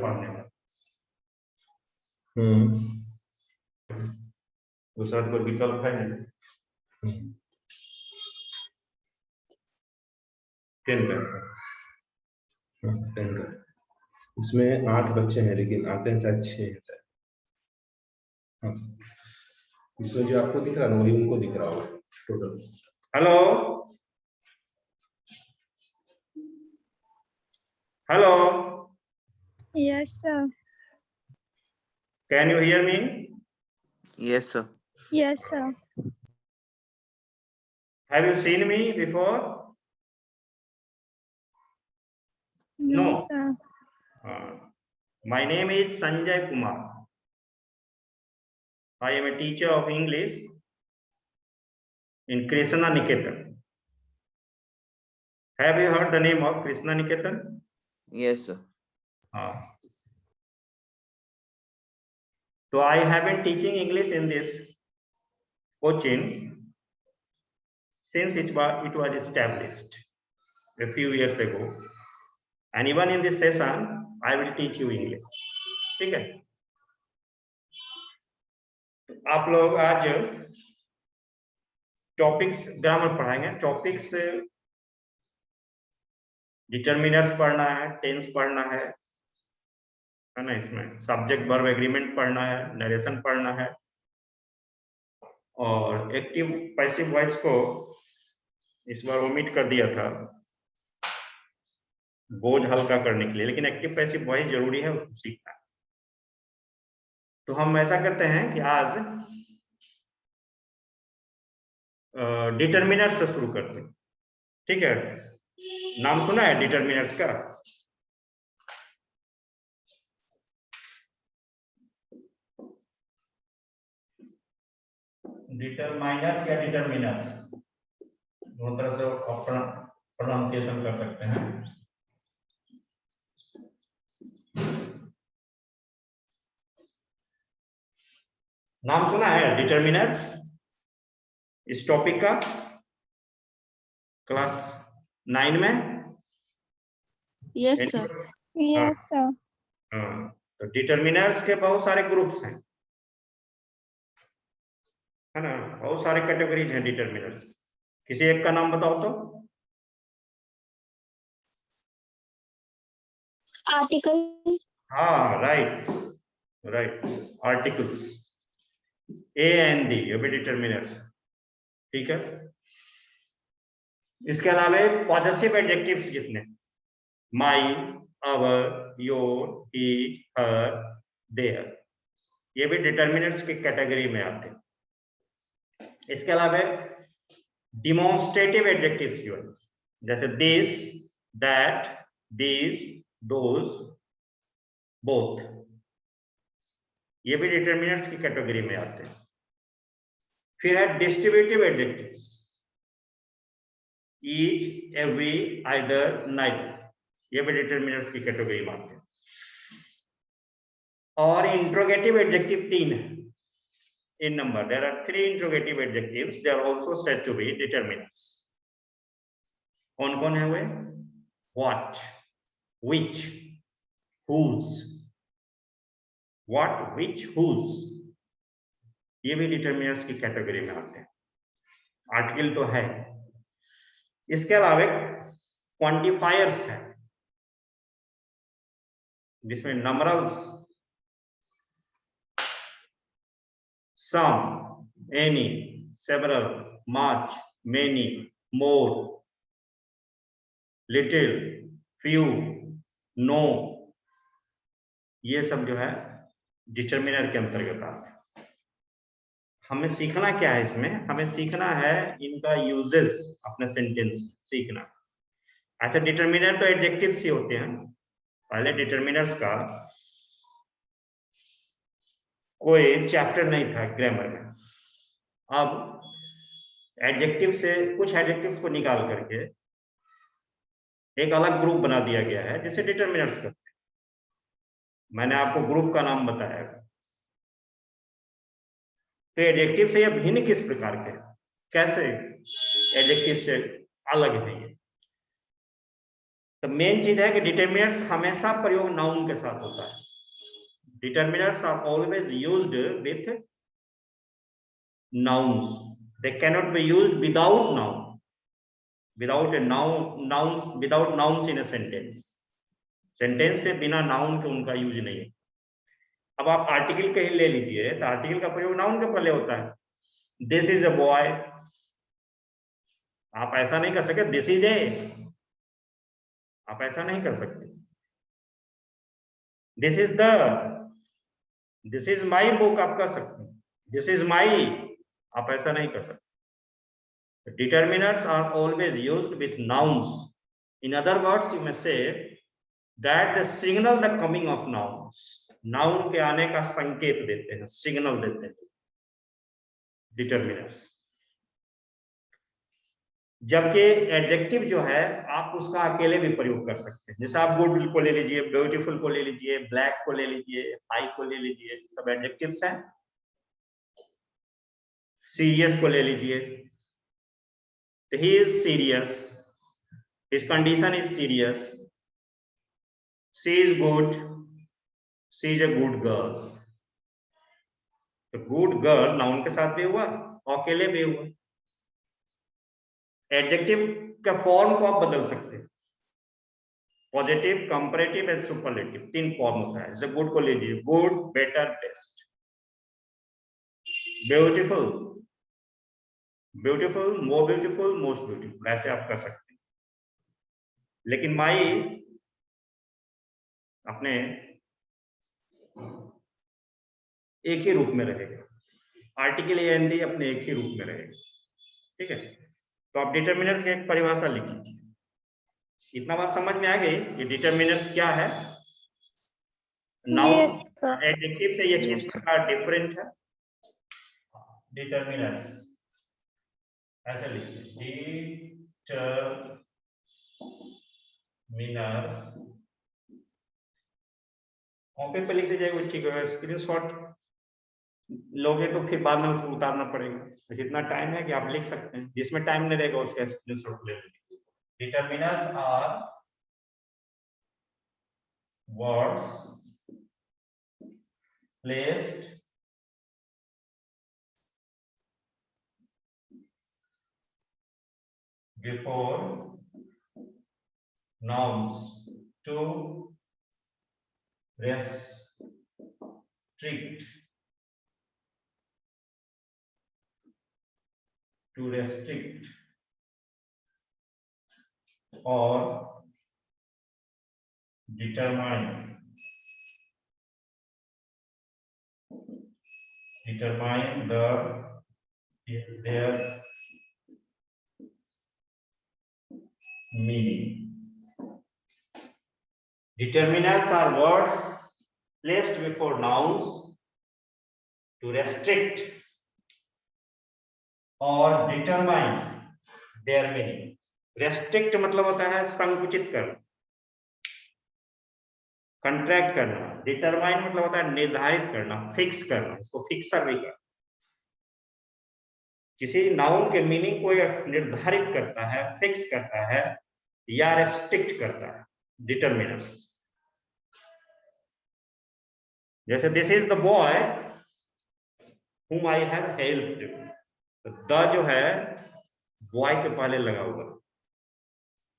पढ़ने में। दूसरा कोई विकल्प है नहीं। उसमें 8 बच्चे हैं लेकिन आते हैं शायद 6 हैं शायद। हाँ, इसमें जो आपको दिख रहा है वही उनको दिख रहा होगा total. Hello hello, Yes, sir. Can you hear me? Yes, sir. Yes, sir. Have you seen me before? No, No. sir. My name is Sanjay Kumar. I am a teacher of English in Krishna Niketan. Have you heard the name of Krishna Niketan? Yes, sir. So I have been teaching English in this coaching since it was established a few years ago, and even in this session I will teach you English. ठीक है? आप लोग आज topics grammar पढ़ाएंगे। Topics determiners पढ़ना है, tense पढ़ना है ना, इसमें सब्जेक्ट वर्ब एग्रीमेंट पढ़ना है, नरेशन पढ़ना है, और एक्टिव पैसिव वॉइस को इस बार ओमिट कर दिया था बोझ हल्का करने के लिए, लेकिन एक्टिव पैसिव वॉइस जरूरी है, उसको सीखना है। तो हम ऐसा करते हैं कि आज डिटरमिनर्स से शुरू करते हैं। ठीक है? नाम सुना है डिटरमिनर्स का? डिटरमाइनर्स या डिटरमिनर्स दोनों तरह से अपना प्रोनाउंसिएशन कर सकते हैं। नाम सुना है डिटरमिनर्स इस टॉपिक का क्लास 9 में? Yes, sir. Yes, sir. तो डिटरमिनर्स के बहुत सारे ग्रुप्स हैं, है ना, बहुत सारे कैटेगरीज हैं डिटरमिनर्स। किसी एक का नाम बताओ तो। Article. हाँ, right right, articles A and D, ये भी डिटरमिनर्स। ठीक है? इसके अलावा पॉजेसिव एडजेक्टिव्स जितने, माई, अवर, योर, हिज, हर, देयर, ये भी डिटरमिनर्स की कैटेगरी में आते हैं। इसके अलावा डिमॉन्स्ट्रेटिव एडजेक्टिव्स की वजह, जैसे this, that, this, those, both, ये भी डिटरमिनर्स की कैटेगरी में आते हैं। फिर है distributive adjectives, each, every, either, neither, ये भी डिटरमिनर्स की कैटेगरी में आते हैं। और इंट्रोगेटिव एडजेक्टिव 3 है in number. There are 3 interrogative adjectives. They are also said to be determinants. कौन कौन है वे? What, which, whose, what, which, whose, ये भी डिटरमिनर्स की कैटेगरी में आते हैं। आर्टिकल तो है। इसके अलावा क्वांटिफायर्स है जिसमें नंबरल्स, some, any, several, much, many, more, little, few, no, ये सब जो है डिटरमिनर के अंतर्गत आते हैं। हमें सीखना क्या है इसमें? हमें सीखना है इनका यूजेस अपने सेंटेंस में सीखना। ऐसे डिटरमिनर तो एडजेक्टिव्स ही होते हैं। पहले डिटरमिनर्स का कोई चैप्टर नहीं था ग्रामर में। अब एडजेक्टिव से कुछ एडजेक्टिव्स को निकाल करके एक अलग ग्रुप बना दिया गया है जिसे डिटरमिनर्स कहते हैं। मैंने आपको ग्रुप का नाम बताया। तो एडजेक्टिव से यह भिन्न किस प्रकार के, कैसे एडजेक्टिव से अलग है ये? तो मेन चीज है कि डिटरमिनर्स हमेशा प्रयोग नाउन के साथ होता है। Determiners are always used with nouns. They cannot be used without noun, without a without nouns in a sentence. Sentence पे बिना नाउन के उनका यूज नहीं है। अब आप आर्टिकल कहीं ले लीजिए तो आर्टिकल का प्रयोग नाउन के पहले होता है। दिस इज अ बॉय, आप ऐसा नहीं कर सकते दिस इज ए, आप ऐसा नहीं कर सकते। This is the, this is my book आप कर सकते हैं, दिस इज माई, आप ऐसा नहीं कर सकते। Determiners are always used with nouns. In other words you may say that the signal the coming of nouns, noun के आने का संकेत देते हैं, सिग्नल देते हैं डिटरमिनर्स। जबकि एडजेक्टिव जो है आप उसका अकेले भी प्रयोग कर सकते हैं। जैसे आप गुड को ले लीजिए, ब्यूटीफुल को ले लीजिए, ब्लैक को ले लीजिए, हाई को ले लीजिए, सब एडजेक्टिव्स हैं। सीरियस को ले लीजिए, तो he is serious, his condition is serious, she is good, she is a good girl. तो गुड गर्ल नाउन के साथ भी हुआ और अकेले भी हुआ। एडजेक्टिव का फॉर्म को आप बदल सकते हैं, positive, comparative and superlative, 3 form होता है। जैसे गुड को लीजिए, good, better, best. Beautiful, beautiful, more beautiful, most beautiful, ऐसे आप कर सकते हैं। लेकिन माई अपने एक ही रूप में रहेगा, आर्टिकल एंड अपने एक ही रूप में रहेगा। ठीक है, तो आप डिटरमिनर्स की एक परिभाषा लिख लीजिए। इतना बात समझ में आ गई कि डिटरमिनर्स क्या है। नाउन एडजेक्टिव से ये किस प्रकार डिफरेंट है। डिटरमिनर्स ऐसे लिखिए, डिटरमिनर्स, कॉपी पे लिख दीजिएगा, ठीक है। स्क्रीनशॉट लोगे तो फिर बाद में उसको उतारना पड़ेगा। तो जितना टाइम है कि आप लिख सकते हैं, जिसमें टाइम नहीं रहेगा उसका स्क्रीनशॉट ले लीजिए। Determiners are words placed before nouns to restrict or determine their meaning. Determiners are words placed before nouns to restrict or determine their meaning. Restrict मतलब होता है संकुचित करना, कंट्रैक्ट करना। डिटरमाइन मतलब होता है निर्धारित करना, फिक्स करना, इसको फिक्सर भी करना। किसी नाउन के मीनिंग को निर्धारित करता है, फिक्स करता है या रेस्ट्रिक्ट करता है, डिटरमिनर्स। जैसे this is the boy whom I have helped, the जो है बॉय के पहले लगा हुआ,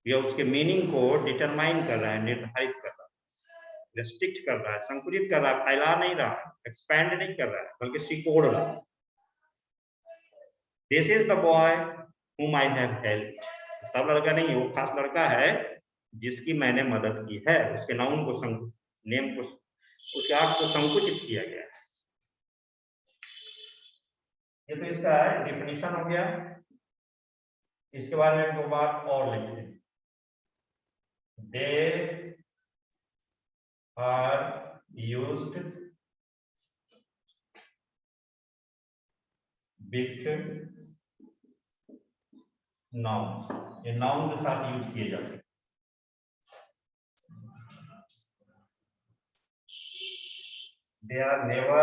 यह उसके मीनिंग को डिटरमाइन कर रहा है, निर्धारित कर रहा है, रेस्ट्रिक्ट कर रहा है, संकुचित कर रहा है, फैला नहीं रहा है, एक्सपैंड नहीं कर रहा है, बल्कि सिकोड़ रहा है। This is the boy whom I have helped, सब लड़का नहीं, वो खास लड़का है जिसकी मैंने मदद की है। उसके नाउन को नेम को, उसके अर्थ को संकुचित किया गया है। ये तो इसका डिफिनीशन हो गया। इसके बारे में 2 बात और लिखते हैं। They are used with noun, ये नाउन के साथ यूज किए जाते हैं। They are never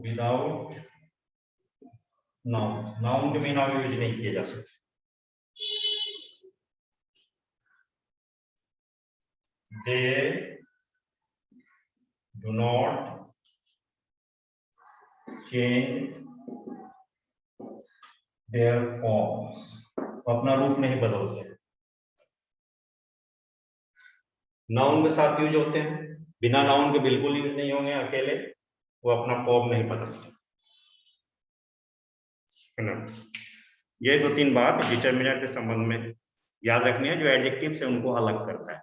without noun के बिना यूज नहीं किए जा सकते। They do not change their forms, अपना रूप नहीं बदलते। नाउन के साथ यूज होते हैं, बिना नाउन के बिल्कुल यूज नहीं होंगे अकेले, वो अपना फॉर्म नहीं बदलते, है ना। ये दो तीन बात डिटरमिनर के संबंध में याद रखनी है, जो एडजेक्टिव से उनको अलग करता है।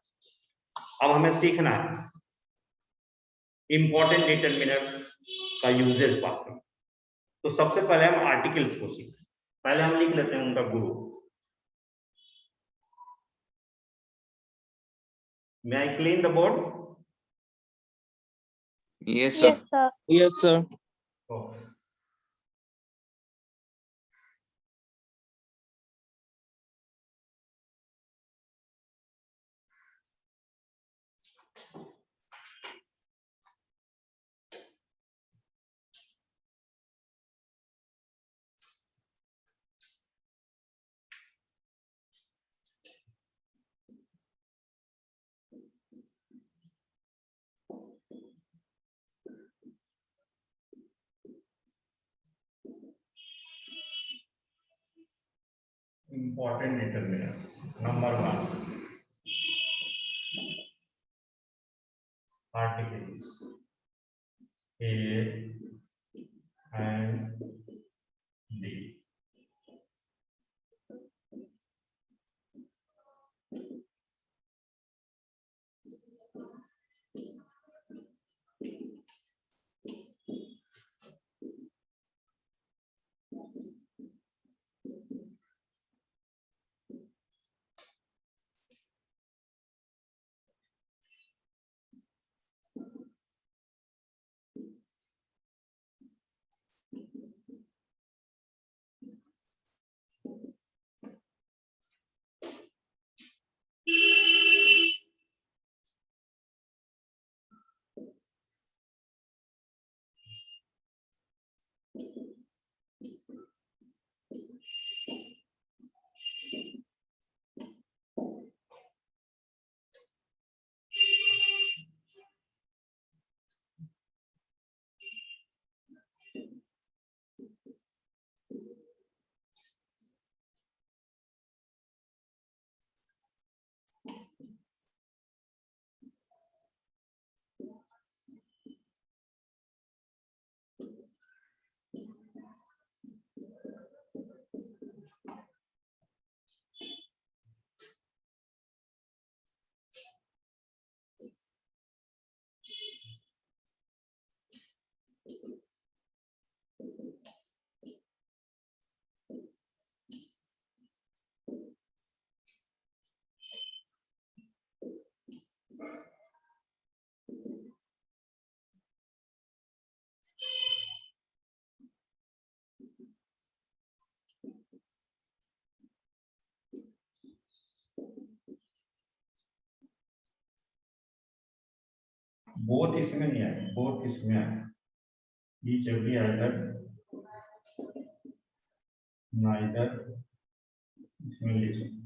अब हमें सीखना है इंपॉर्टेंट डिटरमिनर्स का यूजेस बात करें। तो सबसे पहले हम आर्टिकल्स को सीखें। पहले हम लिख लेते हैं उनका गुरु। May I clean the board? Yes, sir. sir. Yes, sir. Okay. Important determinants. Number 1, articles A and D. Both इसमें नहीं आए, बोथ इसमें आए। Each every either, neither इसमें लिख सकते।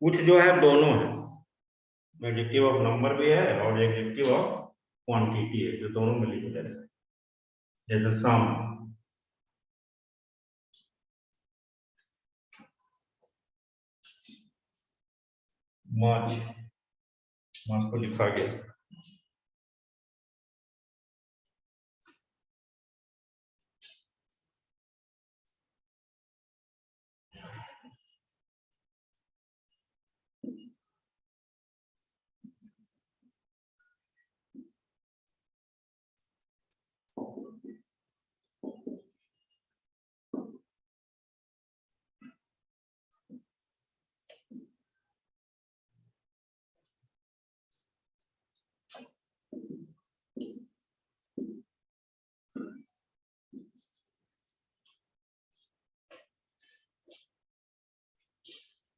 कुछ जो है दोनों है, एडजेक्टिव ऑफ नंबर भी है और एडजेक्टिव ऑफ क्वांटिटी है, जो दोनों मिलकर है, जैसे सम, मच, मच को लिखा गया।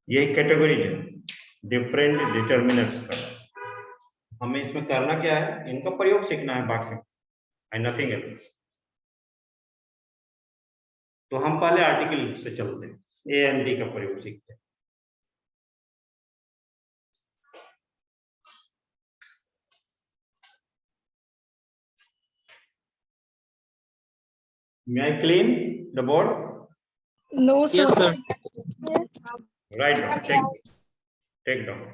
ये कैटेगरी है डिफरेंट डिटर्मिनर्स का। हमें इसमें करना क्या है, इनका प्रयोग सीखना है बाकी एंड नथिंग एल्स। तो हम पहले आर्टिकल से चलते हैं, ए एंड डी का प्रयोग सीखते हैं। May I clean the board? No, sir. Yes, sir. Right down. Take down.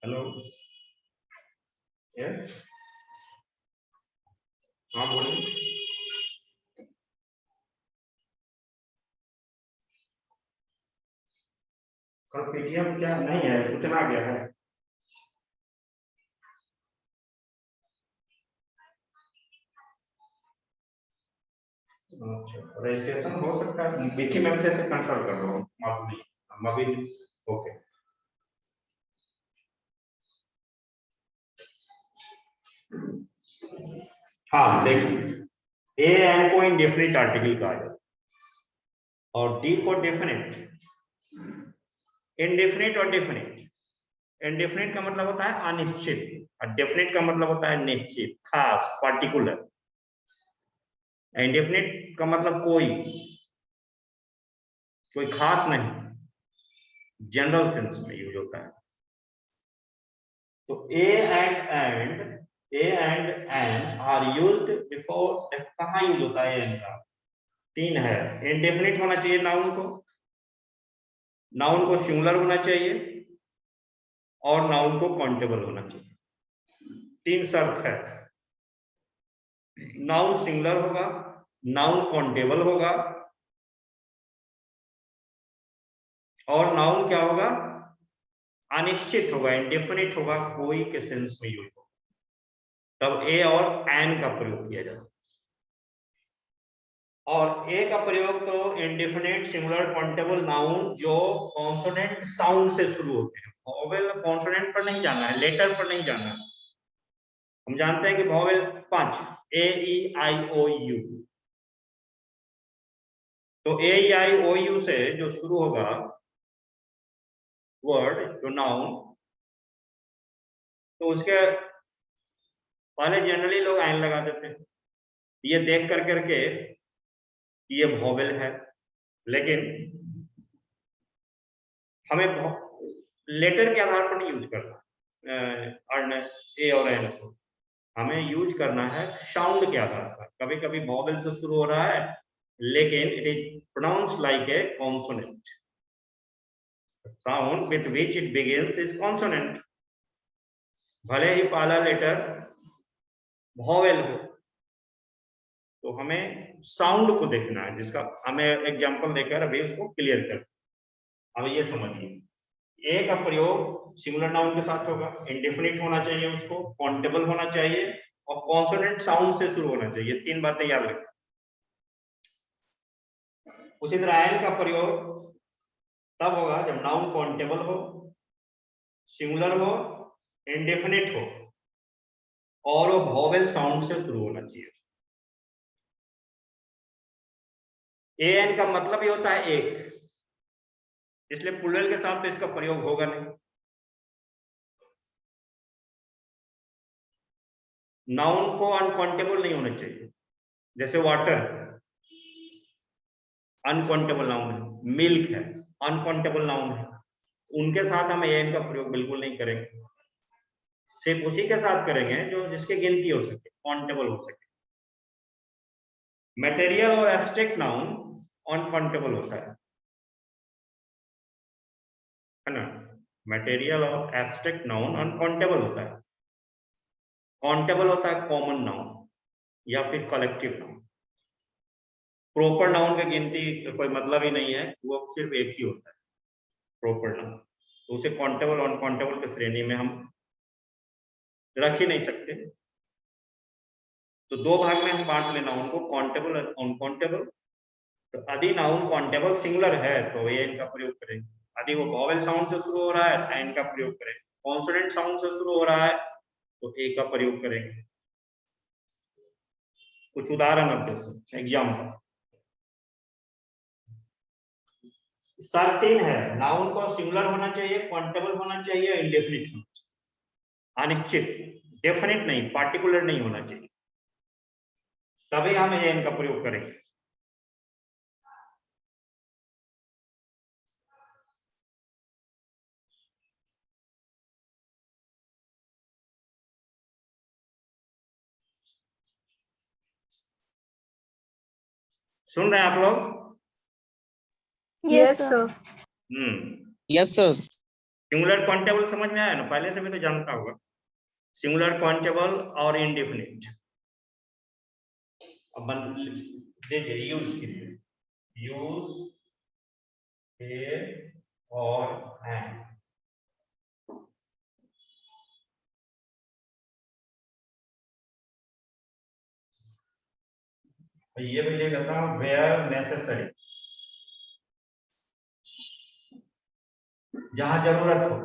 Hello, yes, हाँ बोलिए। कल पीटीएम क्या नहीं है, सूचना आ गया है। अच्छा, रजिस्ट्रेशन हो सकता है, बीटी मैम से कंसल्ट कर लो, अभी ओके। हाँ देखिए, ए एन को इंडेफिनिट आर्टिकल कहा जाता है और डी को डेफिनिट। इंडेफिनिट और डेफिनिट, इंडेफिनिट का मतलब होता है अनिश्चित और डेफिनिट का मतलब होता है निश्चित, खास, पार्टिकुलर। इंडेफिनिट का मतलब कोई खास नहीं, जनरल सेंस में यूज होता है। तो A and an are used before, कहाँ यूज होता है एन का? तीन है, इंडेफिनिट होना चाहिए नाउन को सिंगुलर होना चाहिए और नाउन को काउंटेबल होना चाहिए। तीन शर्त है, नाउन सिंगुलर होगा, नाउन काउंटेबल होगा और नाउन क्या होगा? अनिश्चित होगा, इंडेफिनिट होगा, कोई के सेंस में यूज होगा, तब ए और एन का प्रयोग किया जाता है। और ए का प्रयोग तो इंडेफिनिट, सिंगुलर, काउंटेबल नाउन जो कॉन्सोनेंट साउंड से शुरू होते हैं। वॉवेल कॉन्सोनेंट पर नहीं जाना है, लेटर पर नहीं जाना है। हम जानते हैं कि vowel 5, A E I O you. तो ए ई आई ओ यू से जो शुरू होगा वर्ड, जो नाउन, तो उसके पहले जनरली लोग आइन लगा देते हैं, ये देख कर करके ये वॉवेल है, लेकिन हमें लेटर के आधार पर नहीं यूज करना ए और एन को, हमें यूज करना है साउंड के आधार पर। कभी कभी वॉवेल से शुरू हो रहा है लेकिन it is pronounce like a consonant, sound with which it begins is consonant, भले ही पहला लेटर वॉवेल हो। तो हमें साउंड को देखना है, जिसका हमें एग्जांपल देकर अभी उसको क्लियर कर। अब ये समझिए, ए का प्रयोग सिंगुलर नाउन के साथ होगा, इंडेफिनिट होना चाहिए, उसको काउंटेबल होना चाहिए और कॉन्सोनेंट साउंड से शुरू होना चाहिए। तीन बातें याद रखें। उसी तरह एन का प्रयोग तब होगा जब नाउन काउंटेबल हो, सिंगुलर हो, इंडेफिनिट हो और वो वॉवेल साउंड से शुरू होना चाहिए। ए एन का मतलब ही होता है एक, इसलिए प्लूरल के साथ तो इसका प्रयोग होगा नहीं। नाउन को अनकाउंटेबल नहीं होना चाहिए, जैसे वाटर अनकाउंटेबल नाउन है, मिल्क है अनकाउंटेबल नाउन है, उनके साथ हम एन का प्रयोग बिल्कुल नहीं करेंगे। सिर्फ उसी के साथ करेंगे जो जिसकी गिनती हो सके, काउंटेबल हो सके। मटेरियल और एब्स्ट्रैक्ट नाउन अनकाउंटेबल होता है ना? मटेरियल और एब्स्ट्रैक्ट नाउन अनकाउंटेबल होता है। काउंटेबल होता है कॉमन नाउन या फिर कलेक्टिव नाउन। प्रॉपर नाउन की गिनती कोई मतलब ही नहीं है, वो सिर्फ एक ही होता है प्रॉपर नाउन, तो उसे काउंटेबल और अनकाउंटेबल की श्रेणी में हम रख ही नहीं सकते। तो दो भाग में हम बांट लेना उनको, काउंटेबल और अनकाउंटेबल। तो यदि नाउन काउंटेबल सिंगुलर है तो ए एन का प्रयोग करेंगे, यदि वो वॉवेल साउंड से शुरू हो रहा है तो एन का प्रयोग करेंगे, कॉन्सोनेंट साउंड से शुरू हो रहा है तो ए का प्रयोग करेंगे। कुछ उदाहरण अब देखो, एग्जाम्पल। 13 है, नाउन को सिंगुलर होना चाहिए, काउंटेबल होना चाहिए, इंडेफिनिट होना चाहिए, अनिश्चित, डेफिनिट नहीं, पार्टिकुलर नहीं होना चाहिए, तभी हम एन का प्रयोग करेंगे। सुन रहे हैं आप लोग? Yes, sir. हम्म, Yes, sir. सिंगुलर काउंटेबल समझ में आया ना, पहले से भी तो जानता होगा, सिंगुलर काउंटेबल और इंडेफिनिट। अब देखिए यूज कीजिए, यूज ए और एंड। ये भी लिख देता हूं, वेयर नेसेसरी, जहां जरूरत हो,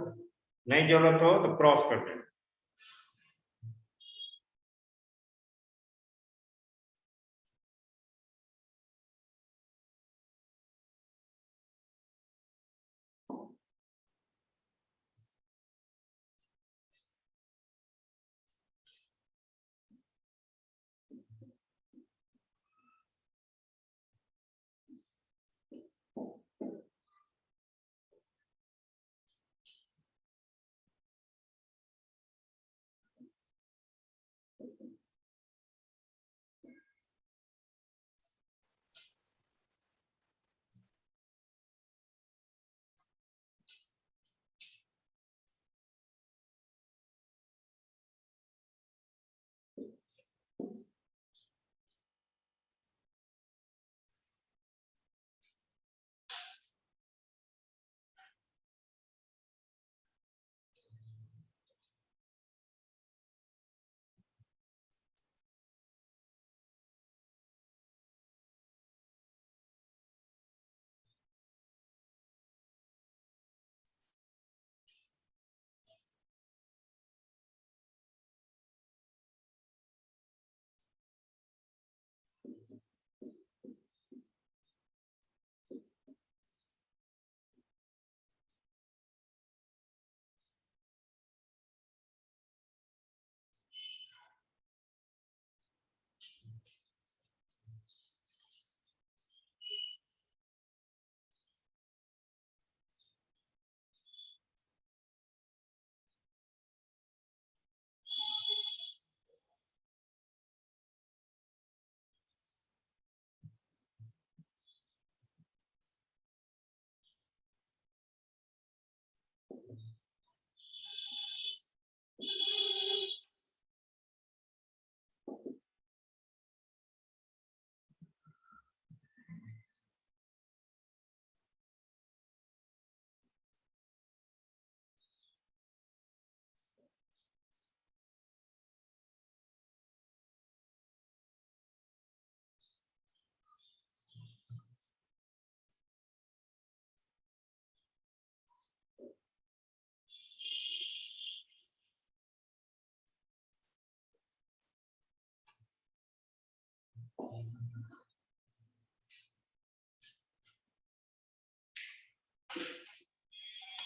नहीं जरूरत हो तो क्रॉस कर देना।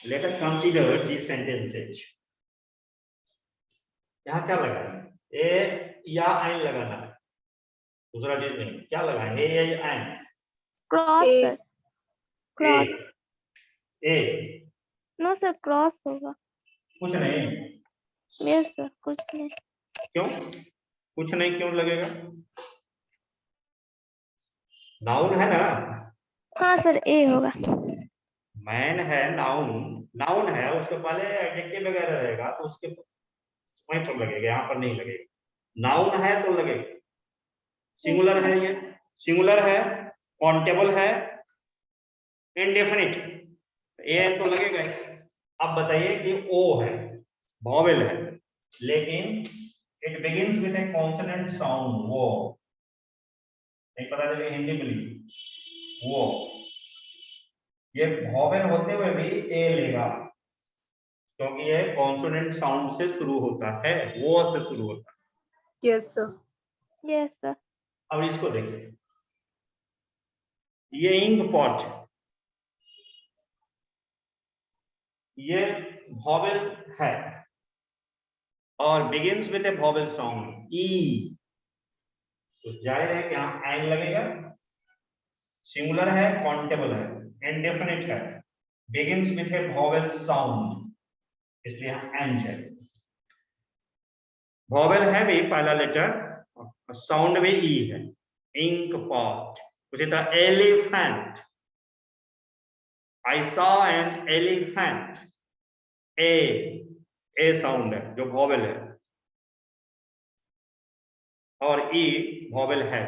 Let us consider these sentences. यहाँ क्या लगाना है? ए या एन लगाना है, दूसरा चीज नहीं, क्या लगाना है? ए या N? Cross sir, cross. A no sir, cross होगा। कुछ नहीं। यस सर, कुछ नहीं। क्यों कुछ नहीं, क्यों लगेगा? नाउन है ना? हाँ सर, ए होगा। मैन है, नाउन, नाउन है, उसके पहले एडजेक्टिव वगैरह रहेगा तो उसके वहीं पर लगेगा, यहाँ पर नहीं लगेगा। नाउन है तो लगेगा। सिंगुलर है, ये सिंगुलर है, काउंटेबल है, इंडेफिनिट, ए तो लगेगा ही। अब बताइए कि ओ है, वॉवेल है, लेकिन it begins with A consonant sound, वो नहीं पता चले हिंदी में लिखिए वो, ये वॉवेल होते हुए भी ए लेगा क्योंकि ये कॉन्सोनेंट साउंड से शुरू होता है, वो से शुरू होता है। Yes sir, yes sir. अब इसको देखिए, ये इंक पॉट, ये वॉवेल है और begins with a vowel sound ई, तो जाहिर है कि यहाँ एन लगेगा। सिंगुलर है, काउंटेबल है, इंडेफिनिट है, begins with a vowel sound, इसलिए यहाँ एन चाहिए। वॉवेल है भी पहला लेटर, साउंड भी ई है, इंक पॉट। उसी तरह elephant, I saw an elephant, A साउंड है जो वॉवेल है, और ई वॉवेल है।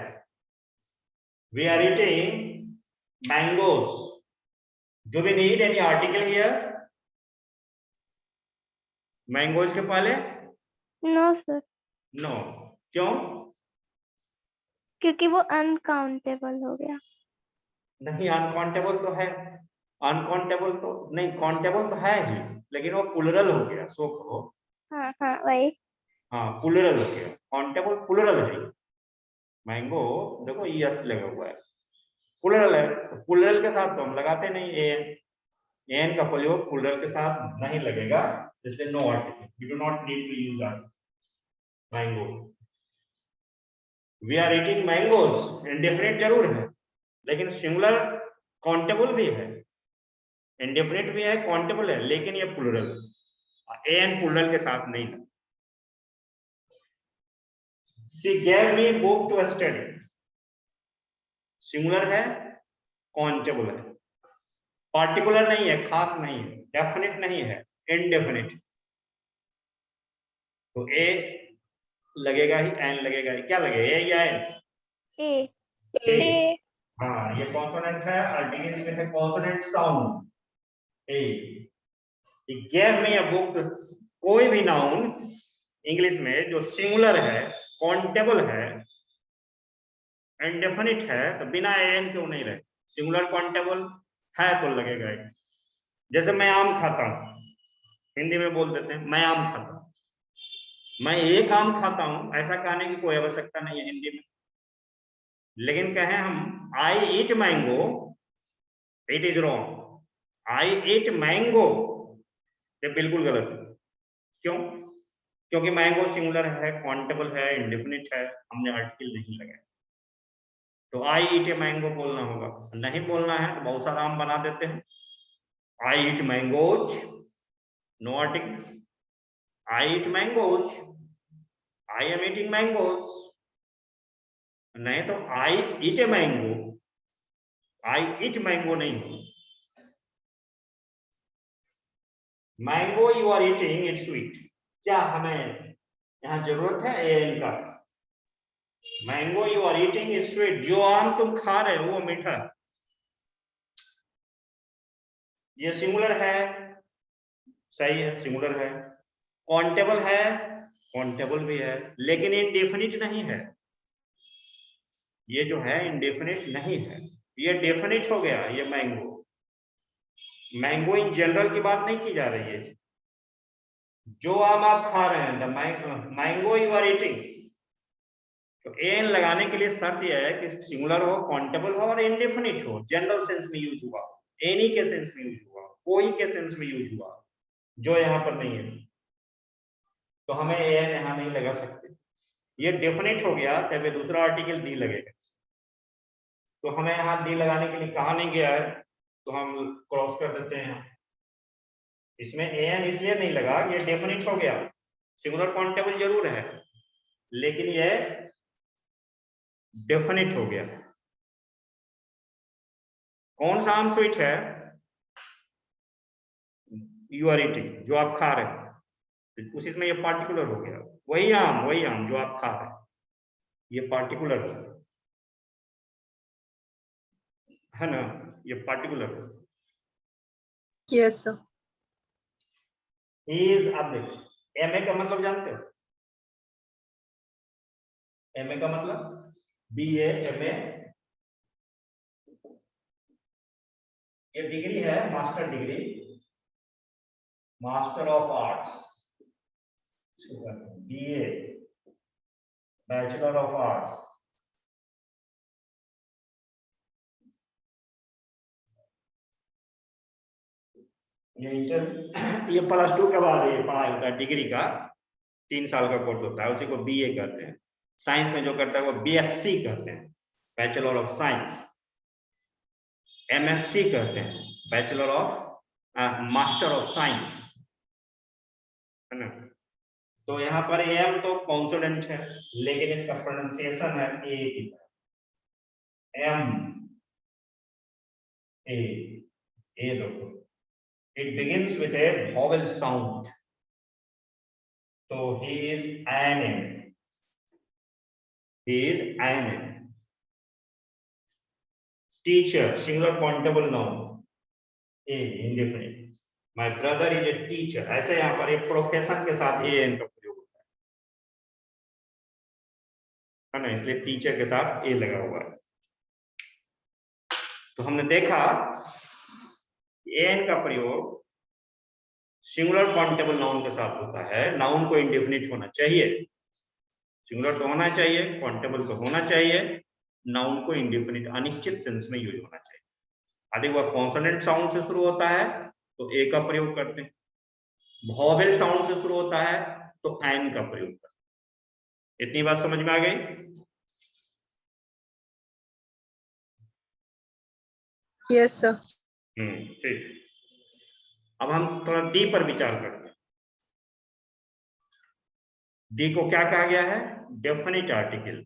We are eating mangoes. Do we need any article here? Mangoes के पहले नो सर, नो। क्यों? क्योंकि वो अनकाउंटेबल हो गया। नहीं, अनकाउंटेबल तो है, अनकाउंटेबल तो नहीं, काउंटेबल तो है ही, लेकिन वो प्लुरल हो गया। सो कहो, हाँ हाँ वही। हाँ प्लुरल हो गया, काउंटेबल प्लुरल है। मैंगो देखो यस लगा हुआ है, प्लुरल है, तो प्लुरल के साथ तो हम लगाते नहीं एन का प्रयोग प्लुरल के साथ नहीं लगेगा, इसलिए no article, we do not need to use mango. We are eating mangoes indefinite जरूर है, लेकिन सिंगुलर काउंटेबल भी है, इंडेफिनिट भी है, काउंटेबल है, लेकिन ये प्लुरल, एन प्लुरल के साथ नहीं है। She gave me book to study, singular है, काउंटेबल है, पार्टिकुलर नहीं है, खास नहीं है, डेफिनिट नहीं है, इनडेफिनिट। तो ए लगेगा ही, एन लगेगा ही, क्या लगेगा, ए या एन? ए। हाँ, ये कॉन्सोनेंट है और begins with a consonant sound A. He gave me a book, कोई भी नाउन इंग्लिश में जो सिंगुलर है, काउंटेबल है, इंडेफिनिट है, तो बिना एन क्यों नहीं रहे? सिंगुलर काउंटेबल है तो लगेगा। जैसे मैं आम खाता हूं, हिंदी में बोल देते हैं मैं आम खाता हूं, मैं एक आम खाता हूं, ऐसा कहने की कोई आवश्यकता नहीं है हिंदी में। लेकिन कहें हम I eat mango, it is wrong. I eat mango, ये बिल्कुल गलत है। क्यों? क्योंकि मैंगो सिंगुलर है, काउंटेबल है, इंडेफिनिट है, हमने आर्टिकल नहीं लगाया। तो आई ईट ए मैंगो बोलना होगा, नहीं बोलना है तो बहुत सारा आम बना देते हैं, I eat mangoes, no article. I eat mangoes, I am eating mangoes, नहीं तो आई ईट a mango, I eat mango नहीं हो। Mango you are eating it sweet, क्या हमें यहाँ जरूरत है एन का? Mango you are eating it sweet, जो आम तुम खा रहे हो वो मीठा। ये सिंगुलर है, सही है, सिंगुलर है, काउंटेबल है, काउंटेबल भी है, लेकिन इंडेफिनिट नहीं है। ये जो है इंडेफिनिट नहीं है, ये डेफिनिट हो गया। ये मैंगो, मैंगो इन जनरल की बात नहीं की जा रही है, जो आम आप खा रहे हैं, मैंगो यू आर ईटिंग। तो एन लगाने के लिए शर्त यह है कि सिंगुलर हो, काउंटेबल हो और इंडेफिनिट हो, जनरल सेंस में यूज हुआ, एनी के सेंस में यूज हुआ, कोई के सेंस में यूज हुआ, जो यहाँ पर नहीं है। तो हमें एन यहाँ नहीं लगा सकते, ये डेफिनिट हो गया, तब दूसरा आर्टिकल डी लगेगा। तो हमें यहाँ डी लगाने के लिए कहा नहीं गया है, तो हम क्रॉस कर देते हैं। इसमें एन इसलिए नहीं लगा, ये डेफिनिट हो गया, सिंगुलर काउंटेबल जरूर है, लेकिन ये डेफिनिट हो गया। कौन सा आम स्वीट है? यू आर ईटिंग, जो आप खा रहे हैं, उसी में ये पार्टिकुलर हो गया, वही आम जो आप खा रहे हैं, ये पार्टिकुलर है ना, ये पार्टिकुलर। Yes sir. इज, अब देखो एमए का मतलब जानते हो? एमए का मतलब बीए, एमए, ये डिग्री है, master degree, master of arts, BA, bachelor of arts, ये इंटर, ये +2 के बाद ये पढ़ाई होता है, डिग्री का 3 साल का कोर्स होता है, उसी को बीए कहते हैं। साइंस में जो करता है वो बीएससी कहते हैं, बैचलर ऑफ साइंस। एमएससी कहते हैं, bachelor of master of science, है ना। तो यहाँ पर एम तो कॉन्सोनेंट है, लेकिन इसका प्रोनाउंसिएशन है ए की तरह, एम ए, ए देखो It begins with a vowel sound. So he is an. He is an. Teacher, singular countable noun. A, indefinite. My brother is a teacher. ऐसे यहाँ पर एक प्रोफेशन के साथ an का प्रयोग होता है ना, इसलिए टीचर के साथ a लगा हुआ है। तो हमने देखा an का प्रयोग सिंगुलर काउंटेबल नाउन के साथ होता है। नाउन को इंडेफिनिट होना चाहिए, सिंगुलर तो होना चाहिए, काउंटेबल तो होना चाहिए, नाउन को इंडेफिनिट अनिश्चित सेंस में यूज होना चाहिए। यदि वह कॉन्सोनेंट साउंड से शुरू होता है तो ए का प्रयोग करते हैं, वॉवेल साउंड से शुरू होता है तो एन का प्रयोग करते हैं। इतनी बात समझ में आ गई? Yes sir. ठीक। अब हम थोड़ा डी पर विचार करते हैं। डी को क्या कहा गया है? Definite article.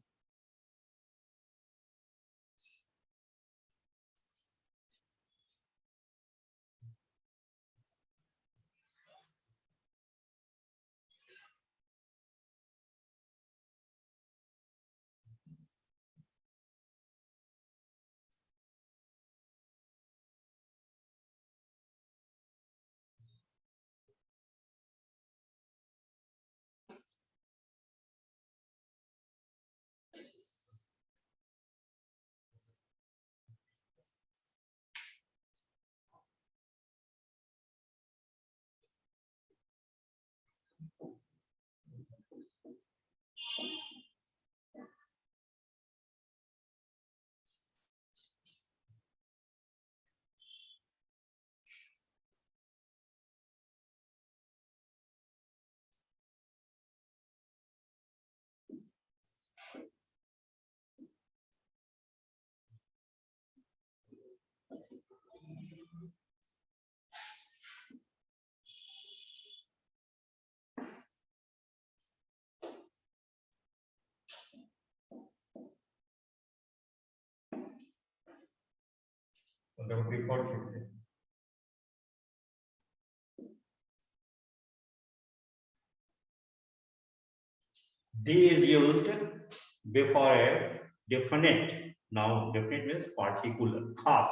D is used before a definite noun. Definite means particular, खास।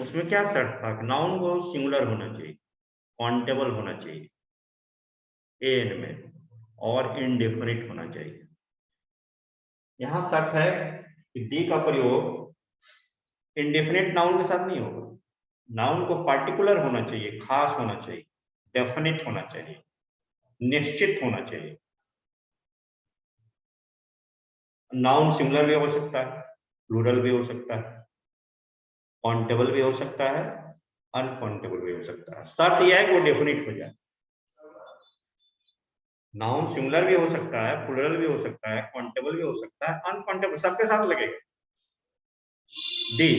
उसमें क्या शर्त था? नाउन को सिंगुलर होना चाहिए, काउंटेबल होना चाहिए एन में, और इंडेफिनिट होना चाहिए। यहां शर्त है कि डी का प्रयोग इंडेफिनिट नाउन के साथ नहीं होगा। नाउन को पार्टिकुलर होना चाहिए, खास होना चाहिए, डेफिनिट होना चाहिए, निश्चित होना चाहिए। नाउन सिंगुलर भी हो सकता है, प्लूरल भी हो सकता है, काउंटेबल भी हो सकता है, अनकाउंटेबल भी हो सकता है। शर्त यह है कि वो डेफिनिट हो जाए। नाउन सिंगुलर भी हो सकता है, प्लूरल भी हो सकता है, काउंटेबल भी हो सकता है, अनकाउंटेबल, सबके साथ लगेगा। The,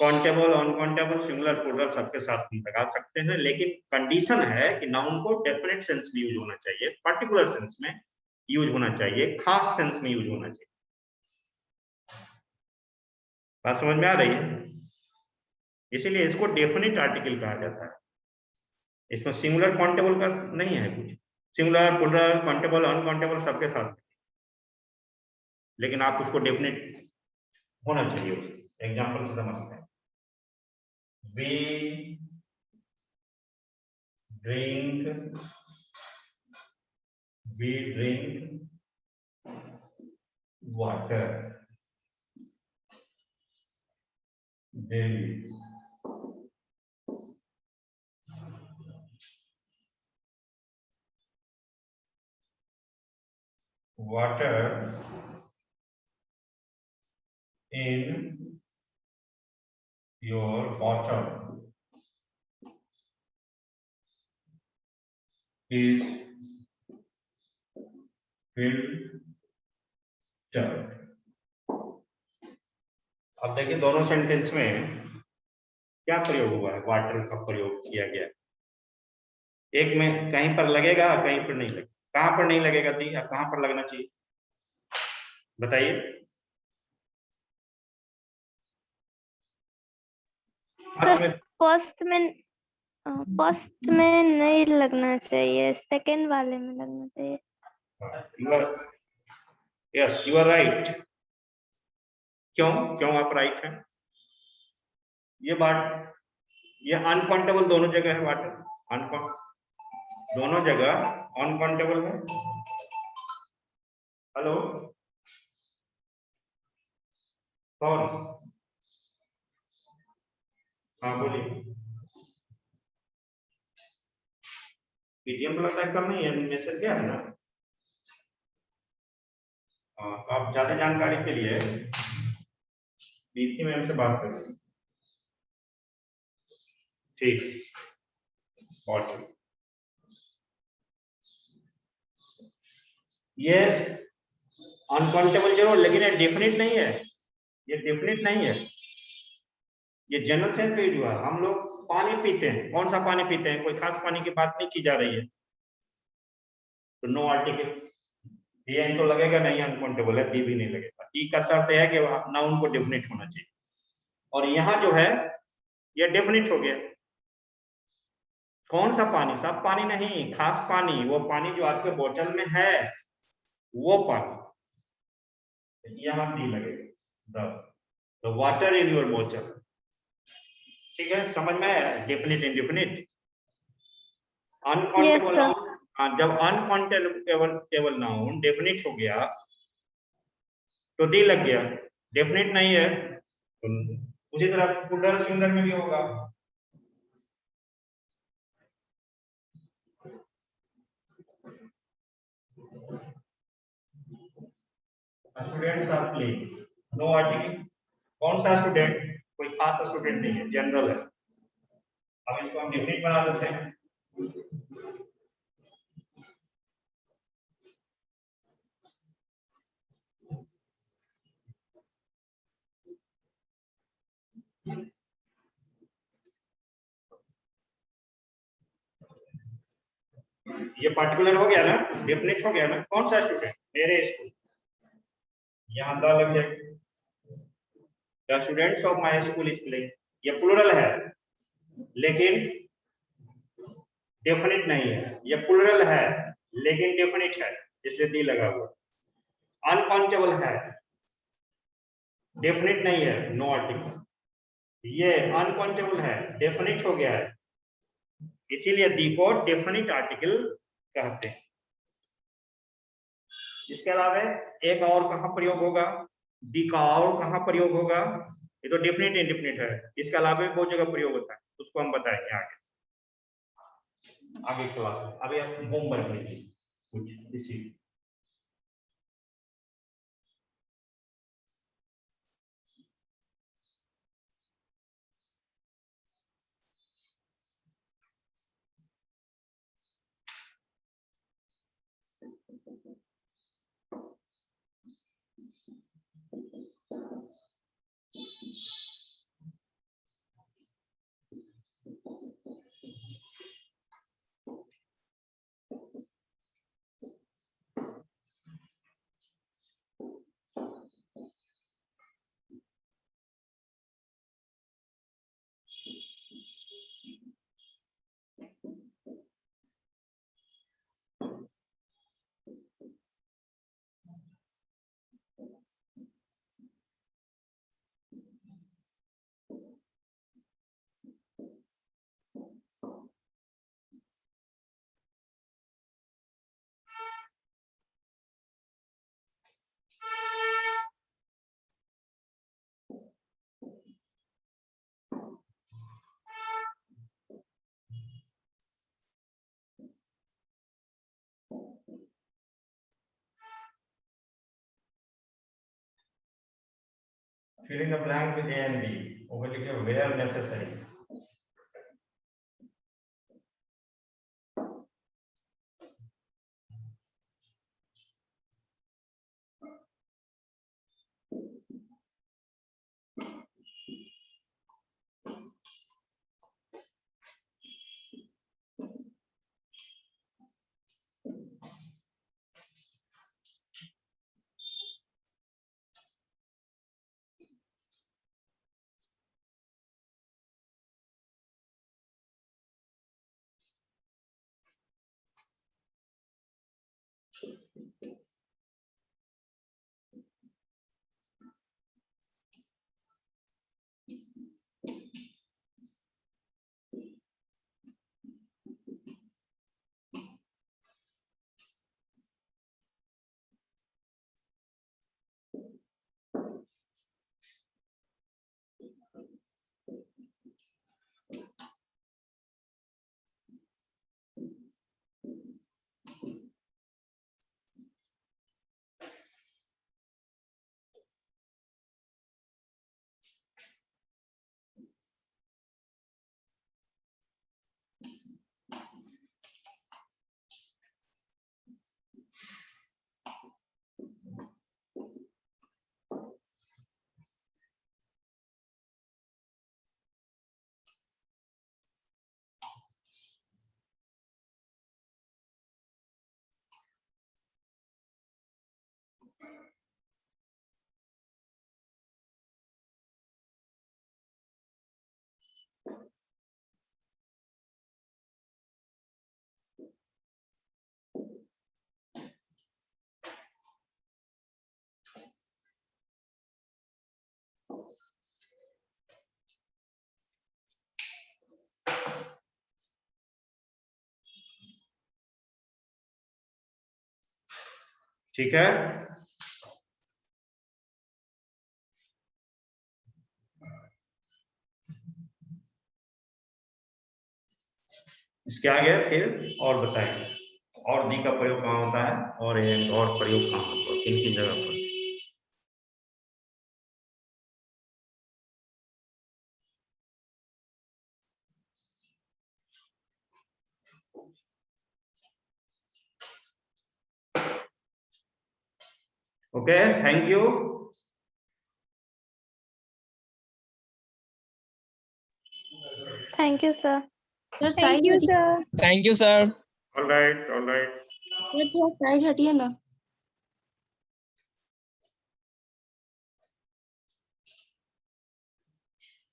countable, uncountable, singular, plural सबके साथ हम लगा सकते हैं, लेकिन कंडीशन है कि नाउन को डेफिनेट सेंस में यूज होना चाहिए, पर्टिकुलर सेंस में यूज होना चाहिए, खास सेंस में यूज होना चाहिए। बात समझ में आ रही है? इसीलिए इसको डेफिनेट आर्टिकल कहा जाता है। इसमें सिंगुलर काउंटेबल का नहीं है कुछ, सिंगुलर, प्लूरल, काउंटेबल, अनकाउंटेबल सबके साथ, लेकिन आप उसको डेफिनेट होना चाहिए। एग्जांपल से समझते हैं। We drink water daily. water in your bottle is filtered. अब देखिए दोनों सेंटेंस में क्या प्रयोग हुआ है, वाटर का प्रयोग किया गया है। एक में कहीं पर लगेगा, कहीं पर नहीं लगेगा। कहां पर नहीं लगेगा दी, या कहां पर लगना चाहिए बताइए। फर्स्ट में नहीं लगना चाहिए, सेकंड वाले में लगना चाहिए। Yes you are right. क्यों क्यों आप राइट हैं? ये बात, ये अनकाउंटेबल दोनों जगह है, वाटर अनकाउंट दोनों जगह अनकाउंटेबल है। हेलो कौन? हाँ बोलिए। पीटीएम लगता है कम नहीं है, मैसेज क्या है ना। आप ज्यादा जानकारी के लिए दीप्ति मैम से बात करें। ठीक, बहुत ठीक। ये अनकाउंटेबल जरूर, लेकिन ये डेफिनेट नहीं है। ये डेफिनेट नहीं है, ये जनरल सेंस पे हुआ। हम लोग पानी पीते हैं, कौन सा पानी पीते हैं, कोई खास पानी की बात नहीं की जा रही है, तो नो आर्टिकल ये तो लगेगा नहीं, अनकाउंटेबल है, दी भी नहीं लगेगा। डी का शर्त है कि नाउन को डेफिनेट होना चाहिए, और यहाँ जो है ये डेफिनेट हो गया। कौन सा पानी? सब पानी नहीं, खास पानी, वो पानी जो आपके बोतल में है वो पानी, यहाँ डी लगेगा, द वाटर इन योर बोतल। ठीक है, समझ में आया? Definite indefinite uncountable noun. जब अनकाउंटेबल नाउन डेफिनेट हो गया तो दी लग गया, डेफिनेट नहीं है तो उसी तरह प्लूरल सिंगुलर में भी होगा। Students are playing, no article. कौन सा स्टूडेंट? कोई खास स्टूडेंट नहीं है, जनरल है। अब इसको हम डेफिनेट बना देते हैं। ये पर्टिकुलर हो गया ना, डेफिनेट हो गया ना। कौन सा स्टूडेंट? मेरे स्कूल, यहाँ द लग जाएगा, the students of my school is playing. ये प्लूरल है लेकिन डेफिनेट नहीं है, ये प्लूरल है लेकिन डेफिनेट है, इसलिए दी लगा हुआ। अनकाउंटेबल है, डेफिनेट नहीं है, नो आर्टिकल। ये अनकाउंटेबल है, डेफिनेट हो गया है, इसीलिए दी को डेफिनेट आर्टिकल कहते हैं। इसके अलावा एक और कहां प्रयोग होगा, दी का और कहां प्रयोग होगा? ये तो डेफिनेट इंडेफिनिट है, इसके अलावा भी बहुत जगह प्रयोग होता है, उसको हम बताएंगे आगे क्लास में। अभी आप होमवर्क लीजिए कुछ इसी। fill in the blank with A and B. ऊपर लिखे where necessary. ठीक है, इसके आगे फिर और बताएंगे और दी का प्रयोग कहाँ होता है और एंड और प्रयोग कहाँ होता है, किन किन जगह पर। Okay, thank you. Thank you, sir. Thank you, sir. Thank you, sir. All right, all right. ये तो साइड हटिए ना।